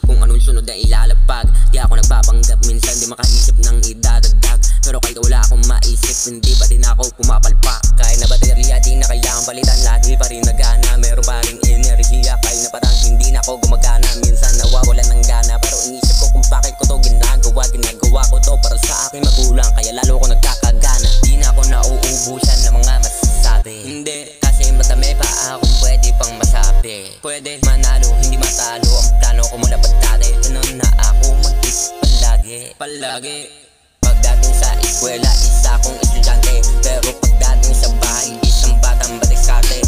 Iniisip kung anong sunod na ilalapag. Di ako nagpapanggap, minsan di makaisip ng idadagdag. Pero kahit wala akong maisip, hindi ba din ako pumapalpak. Kahit na baterya di na kailangan palitan, lagi pa rin nagana. Meron pa rin enerhiya kahit na parang hindi na ako gumagana. Minsan nawawalan ng gana, pero inisip ko kung bakit ko to ginagawa. Ginagawa ko to para sa aking magulang, kaya lalo ko nagkakagana. Di na ako nauubusan ng mga masasabi. Hindi, kasi madami pa akong pwede pang masabi. Pwede manalo, hindi matalo, ang plano ko mula pagdati. Ganun na ako mag-isip palagi. Pagdating sa eskwela, isa akong estudyante. Pero pagdating sa bahay, isang batang batiskate.